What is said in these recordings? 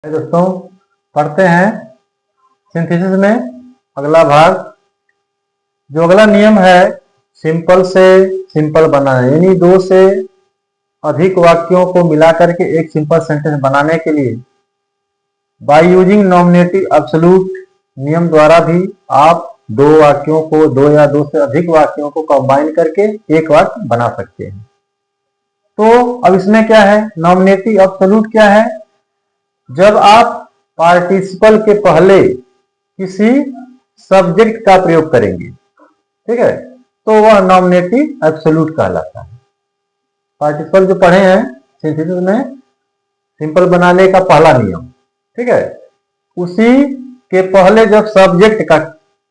दोस्तों पढ़ते हैं सिंथेसिस में अगला भाग। जो अगला नियम है सिंपल से सिंपल बनाना, यानी दो से अधिक वाक्यों को मिला करके एक सिंपल सेंटेंस बनाने के लिए बाय यूजिंग नॉमिनेटिव एब्सोल्यूट नियम द्वारा भी आप दो वाक्यों को, दो या दो से अधिक वाक्यों को कंबाइन करके एक वाक्य बना सकते हैं। तो अब इसमें क्या है, नॉमिनेटिव एब्सोल्यूट क्या है? जब आप पार्टिसिपल के पहले किसी सब्जेक्ट का प्रयोग करेंगे, ठीक है, तो वह नॉमिनेटिव एब्सोल्यूट कहलाता है। पार्टिसिपल जो पढ़े हैं सिंथेसिस में सिंपल बनाने का पहला नियम, ठीक है, उसी के पहले जब सब्जेक्ट का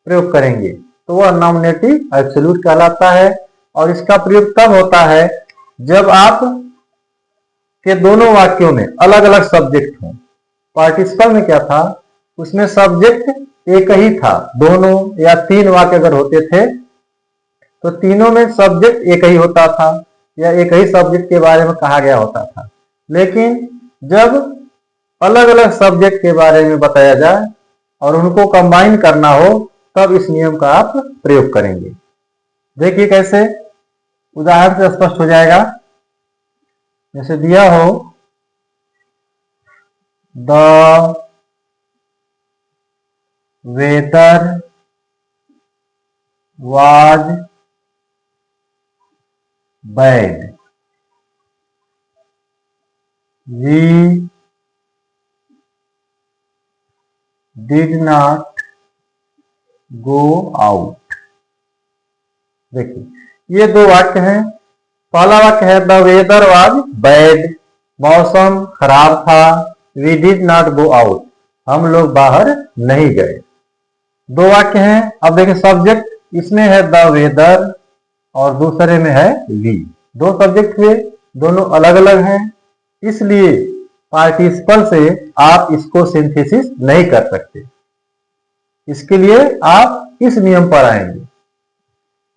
प्रयोग करेंगे तो वह नॉमिनेटिव एब्सोल्यूट कहलाता है। और इसका प्रयोग तब होता है जब आप के दोनों वाक्यों में अलग अलग सब्जेक्ट हों। पार्टिसिपल में क्या था, उसमें सब्जेक्ट एक ही था। दोनों या तीन वाक्य अगर होते थे तो तीनों में सब्जेक्ट एक ही होता था या एक ही सब्जेक्ट के बारे में कहा गया होता था। लेकिन जब अलग अलग सब्जेक्ट के बारे में बताया जाए और उनको कंबाइन करना हो तब इस नियम का आप प्रयोग करेंगे। देखिए कैसे, उदाहरण से स्पष्ट हो जाएगा। जैसे दिया हो the weather was bad, we did not go out. देखिए ये दो वाक्य हैं। पहला वाक्य है द वेदर वाज बैड, मौसम खराब था। We did not go out, हम लोग बाहर नहीं गए। दो वाक्य हैं। अब देखिए सब्जेक्ट इसमें है द वेदर और दूसरे में है वी। दो सब्जेक्ट हुए, दोनों अलग अलग हैं, इसलिए पार्टिसिपल से आप इसको सिंथेसिस नहीं कर सकते। इसके लिए आप इस नियम पर आएंगे।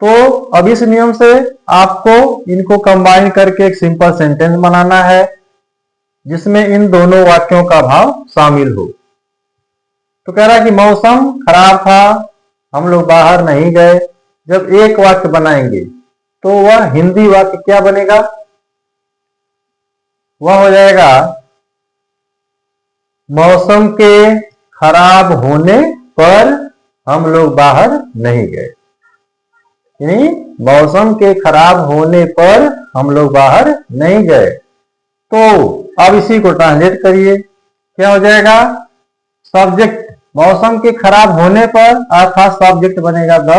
तो अब इस नियम से आपको इनको कंबाइन करके एक सिंपल सेंटेंस बनाना है जिसमें इन दोनों वाक्यों का भाव शामिल हो। तो कह रहा है कि मौसम खराब था, हम लोग बाहर नहीं गए। जब एक वाक्य बनाएंगे तो वह हिंदी वाक्य क्या बनेगा? वह हो जाएगा मौसम के खराब होने पर हम लोग बाहर नहीं गए। यानी मौसम के खराब होने पर हम लोग बाहर नहीं गए। तो अब इसी को ट्रांसलेट करिए, क्या हो जाएगा? सब्जेक्ट मौसम के खराब होने पर अर्थात सब्जेक्ट बनेगा द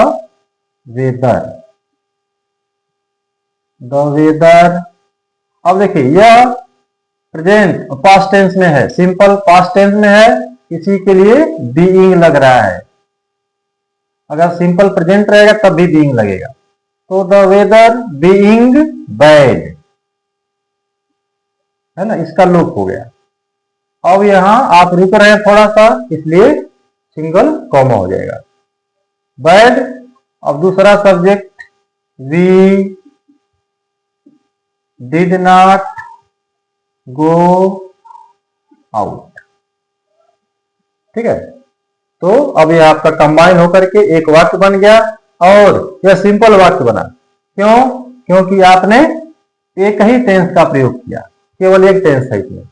वेदर। The weather. अब देखिए यह प्रेजेंट पास्ट टेंस में है, सिंपल पास्ट टेंस में है, इसी के लिए बीइंग लग रहा है। अगर सिंपल प्रेजेंट रहेगा तब भी बीइंग लगेगा। तो द वेदर बीइंग बैड है ना, इसका लूप हो गया। अब यहां आप रुक रहे हैं थोड़ा सा, इसलिए सिंगल कॉमा हो जाएगा। बैड। अब दूसरा subject we did not go out, ठीक है। तो अब यह आपका कंबाइन होकर के एक वाक्य बन गया और यह सिंपल वाक्य बना। क्यों? क्योंकि आपने एक ही टेंस का प्रयोग किया, केवल एक टेंस है इसमें,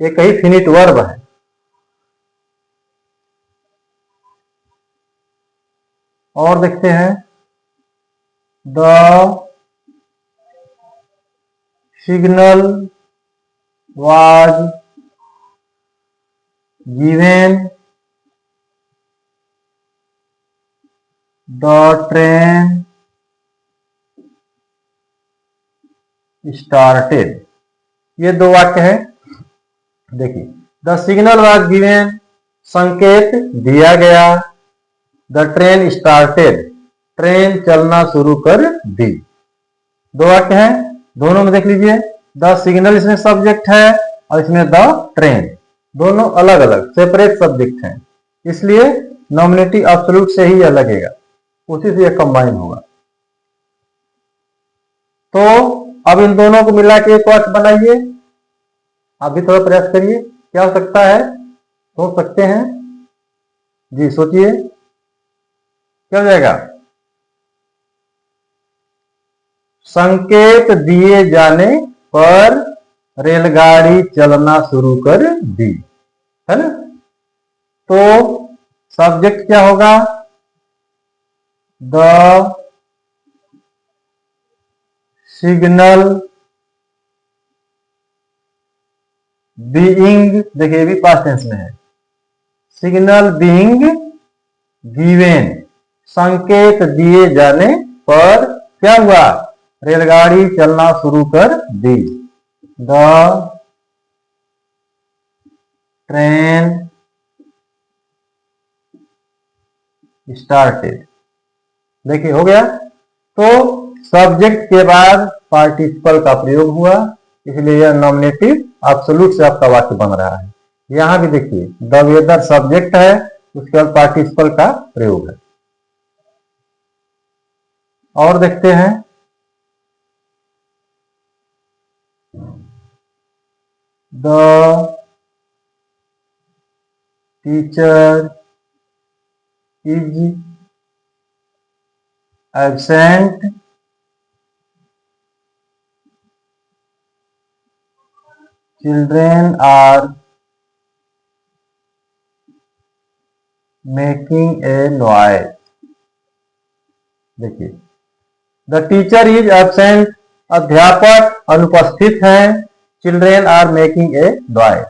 एक ही फिनिट वर्ब है। और देखते हैं the signal was given, the train started. ये दो वाक्य हैं। देखिए द सिग्नल वाज गिवेन, संकेत दिया गया। द ट्रेन स्टार्टेड, ट्रेन चलना शुरू कर दी। दो वाक्य हैं, दोनों में देख लीजिए द सिग्नल इसमें सब्जेक्ट है और इसमें द ट्रेन, दोनों अलग अलग सेपरेट सब्जेक्ट हैं, इसलिए नॉमिनेटिव एब्सोल्यूट से ही यह लगेगा, उसी से यह कंबाइन होगा। तो अब इन दोनों को मिला के एक वाक्य बनाइए। आप भी थोड़ा प्रयास करिए। क्या हो सकता है, सोच सकते हैं जी, सोचिए क्या हो जाएगा। संकेत दिए जाने पर रेलगाड़ी चलना शुरू कर दी, है ना। तो सब्जेक्ट क्या होगा, द सिग्नल बीइंग, देखिए भी पास्ट टेंस में है, सिग्नल बीइंग गिवेन, संकेत दिए जाने पर क्या हुआ, रेलगाड़ी चलना शुरू कर दी। द ट्रेन स्टार्टेड, देखिए हो गया। तो सब्जेक्ट के बाद पार्टिसिपल का प्रयोग हुआ, इसलिए यह नॉमिनेटिव एब्सोल्यूट से आपका वाक्य बन रहा है। यहां भी देखिए द वेदर सब्जेक्ट है, उसके बाद पार्टिसिपल का प्रयोग है। और देखते हैं, the teacher is absent children are making a noise, देखिए द टीचर इज एब्सेंट, अध्यापक अनुपस्थित हैं, children are making a noise,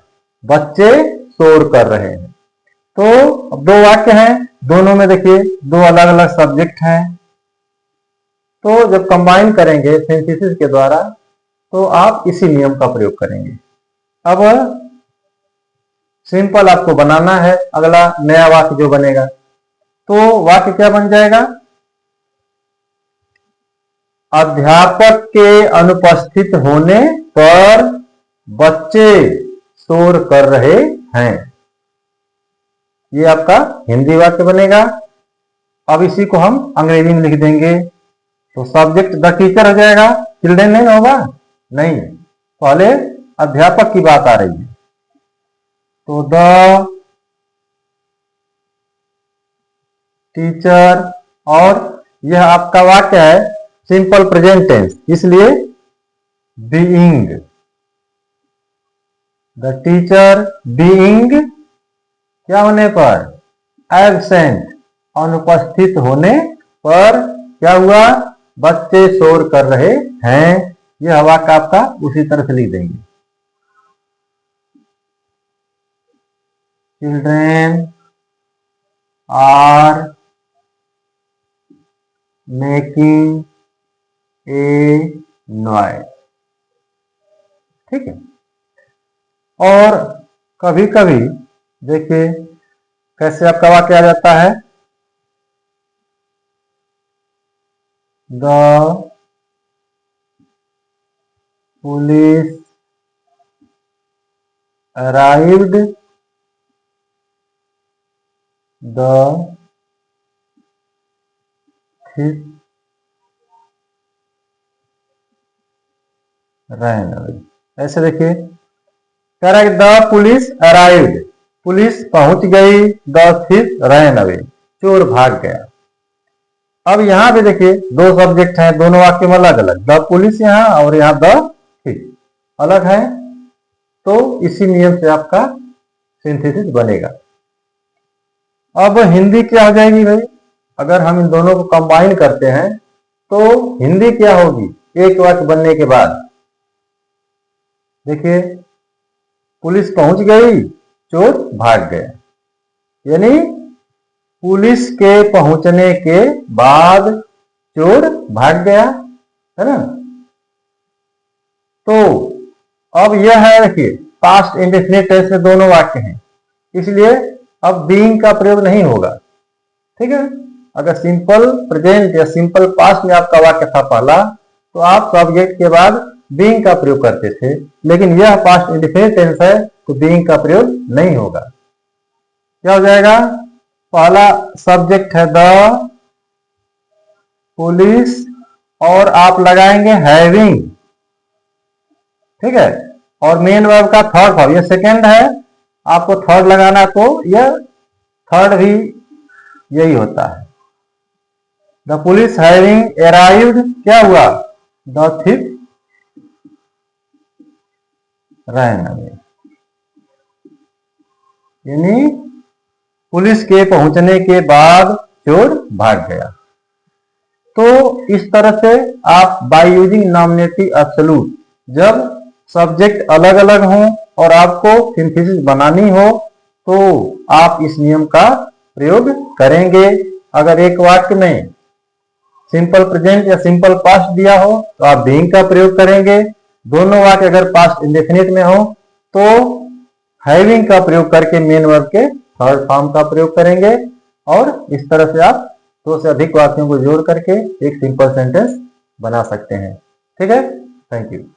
बच्चे शोर कर रहे हैं। तो अब दो वाक्य हैं, दोनों में देखिए दो अलग अलग सब्जेक्ट हैं, तो जब कंबाइन करेंगे सिंथेसिस के द्वारा तो आप इसी नियम का प्रयोग करेंगे। अब सिंपल आपको बनाना है अगला नया वाक्य जो बनेगा, तो वाक्य क्या बन जाएगा, अध्यापक के अनुपस्थित होने पर बच्चे शोर कर रहे हैं, ये आपका हिंदी वाक्य बनेगा। अब इसी को हम अंग्रेजी में लिख देंगे, तो सब्जेक्ट द टीचर हो जाएगा, चिल्ड्रेन नहीं होगा, नहीं, पहले अध्यापक की बात आ रही है, तो द टीचर, और यह आपका वाक्य है सिंपल प्रेजेंट टेंस, इसलिए बीइंग, द टीचर बीइंग क्या होने पर, एब्सेंट, अनुपस्थित होने पर क्या हुआ, बच्चे शोर कर रहे हैं, यह वाक्य आपका उसी तरह से लिख देंगे, children are making a noise, ठीक है। और कभी कभी देखिए कैसे आपका वाक्य आ जाता है, the police arrived the thief ran away, ऐसे देखिए कह रहा है द पुलिस अराइव्ड, पुलिस पहुंच गई, द thief ran away, चोर भाग गया। अब यहां भी देखिए दो सब्जेक्ट हैं, दोनों वाक्य में अलग अलग, द पुलिस यहां और यहां द thief अलग है, तो इसी नियम से आपका सिंथेसिस बनेगा। अब हिंदी क्या हो जाएगी भाई, अगर हम इन दोनों को कंबाइन करते हैं तो हिंदी क्या होगी, एक वाक्य बनने के बाद देखिए पुलिस पहुंच गई, चोर भाग गया, यानी पुलिस के पहुंचने के बाद चोर भाग गया, है ना। तो अब यह है देखिए पास्ट इंडेफिनिट टेंस में दोनों वाक्य हैं, इसलिए अब बीइंग का प्रयोग नहीं होगा, ठीक है। अगर सिंपल प्रेजेंट या सिंपल पास्ट में आपका वाक्य था पहला, तो आप सब्जेक्ट के बाद बीइंग का प्रयोग करते थे, लेकिन यह पास्ट इंडेफिनिट टेंस है तो बीइंग का प्रयोग नहीं होगा। क्या हो जाएगा, पहला सब्जेक्ट है द पुलिस और आप लगाएंगे हैविंग, ठीक है, और मेन वर्ब का थर्ड फॉर्म, ये सेकेंड है, आपको थर्ड लगाना, तो यह थर्ड भी यही होता है। द पुलिस हैविंग अराइव्ड, क्या हुआ? द थिफ रैन अवे, यानी पुलिस के पहुंचने के बाद चोर भाग गया। तो इस तरह से आप बाय यूजिंग नॉमिनेटिव एब्सोल्यूट, जब सब्जेक्ट अलग अलग हों और आपको सिंथेसिस बनानी हो, तो आप इस नियम का प्रयोग करेंगे। अगर एक वाक्य में सिंपल प्रेजेंट या सिंपल पास्ट दिया हो तो आप बीइंग का प्रयोग करेंगे। दोनों वाक्य अगर पास्ट इंडेफिनिट में हो तो हैविंग का प्रयोग करके मेन वर्ब के थर्ड फॉर्म का प्रयोग करेंगे। और इस तरह से आप दो से अधिक वाक्यों को जोड़ करके एक सिंपल सेंटेंस बना सकते हैं। ठीक है, थैंक यू।